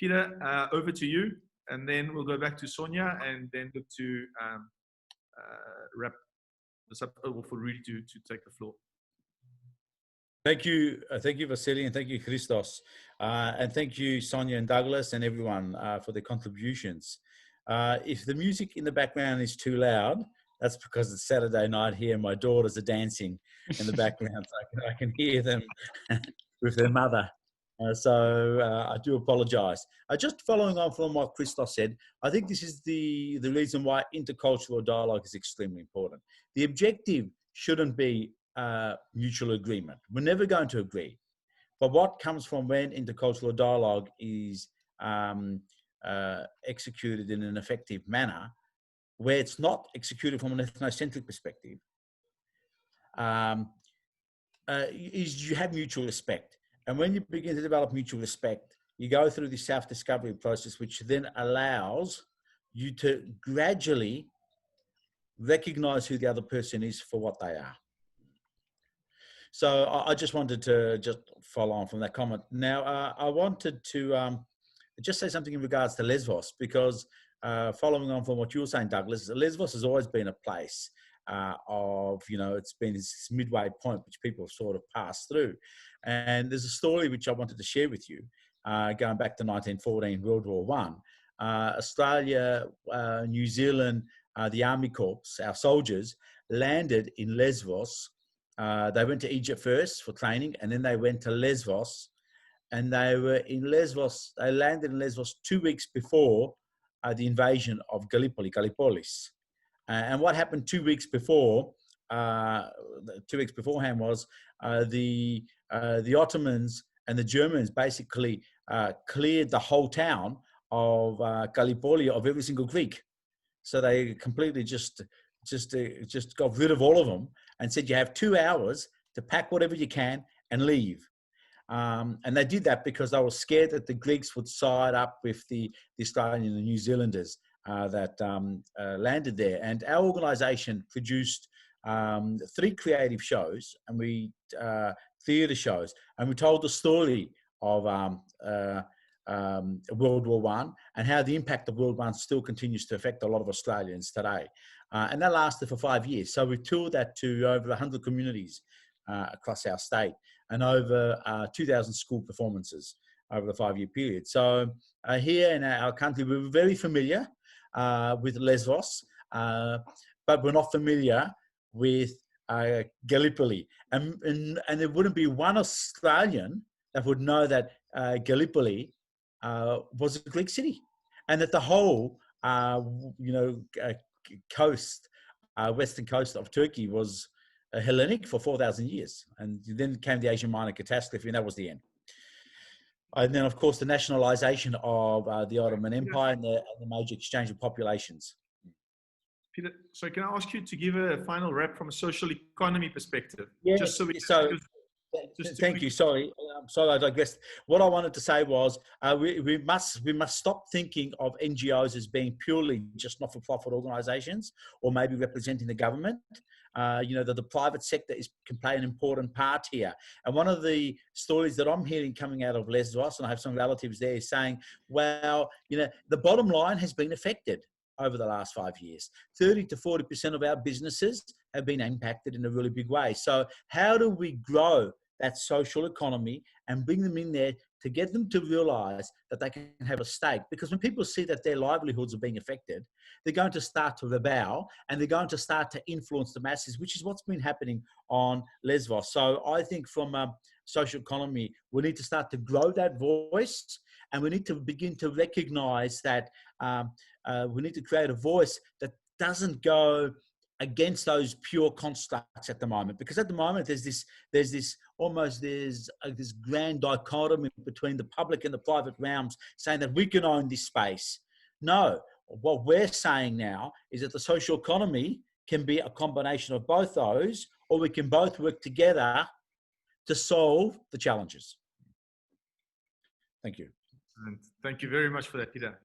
Peter, over to you, and then we'll go back to Sonia, and then look to wrap this up for Rudy to take the floor. Thank you, Vasily, and thank you, Christos, and thank you, Sonia and Douglas, and everyone for their contributions. If the music in the background is too loud, that's because it's Saturday night here and my daughters are dancing in the background, so I can hear them with their mother. I do apologise. Just following on from what Christos said, I think this is the reason why intercultural dialogue is extremely important. The objective shouldn't be mutual agreement. We're never going to agree. But what comes from when intercultural dialogue is executed in an effective manner, where it's not executed from an ethnocentric perspective, is you have mutual respect. And when you begin to develop mutual respect, you go through the self-discovery process, which then allows you to gradually recognize who the other person is for what they are. So I just wanted to just follow on from that comment. Now, I wanted to just say something in regards to Lesvos, because following on from what you were saying, Douglas, Lesvos has always been a place of, it's been this midway point which people have sort of passed through. And there's a story which I wanted to share with you, going back to 1914, World War I. Australia, New Zealand, the Army Corps, our soldiers, landed in Lesvos. They went to Egypt first for training, and then they went to Lesvos. And they were in Lesvos, they landed in Lesvos 2 weeks before the invasion of Gallipolis. And what happened 2 weeks before, 2 weeks beforehand, was the Ottomans and the Germans basically cleared the whole town of Gallipoli of every single Greek. So they completely just got rid of all of them and said, you have 2 hours to pack whatever you can and leave. And they did that because they were scared that the Greeks would side up with the Australian and the New Zealanders that landed there. And our organisation produced 3 creative shows, and theatre shows, and we told the story of World War I and how the impact of World War I still continues to affect a lot of Australians today. And that lasted for 5 years. So we toured that to over 100 communities across our state, and over 2,000 school performances over the 5-year period. So here in our country, we're very familiar with Lesvos, but we're not familiar with Gallipoli. And there wouldn't be one Australian that would know that Gallipoli was a Greek city, and that the whole, coast, western coast of Turkey was Hellenic for 4,000 years. And then came the Asian Minor catastrophe, and that was the end. And then, of course, the nationalisation of the Ottoman Empire and the major exchange of populations. Peter, so can I ask you to give a final wrap from a social economy perspective? Yeah, just so we thank you. Sorry, I digressed. What I wanted to say was we must stop thinking of NGOs as being purely just not-for-profit organisations, or maybe representing the government. The private sector can play an important part here. And one of the stories that I'm hearing coming out of Lesvos, and I have some relatives there, is saying, well, the bottom line has been affected over the last 5 years. 30 to 40% of our businesses have been impacted in a really big way. So how do we grow that social economy and bring them in there to get them to realise that they can have a stake? Because when people see that their livelihoods are being affected, they're going to start to rebel, and they're going to start to influence the masses, which is what's been happening on Lesvos. So I think from a social economy, we need to start to grow that voice, and we need to begin to recognise that we need to create a voice that doesn't go against those pure constructs at the moment, because at the moment there's this grand dichotomy between the public and the private realms, saying that we can own this space. No, what we're saying now is that the social economy can be a combination of both those, or we can both work together to solve the challenges. Thank you. And thank you very much for that, Peter.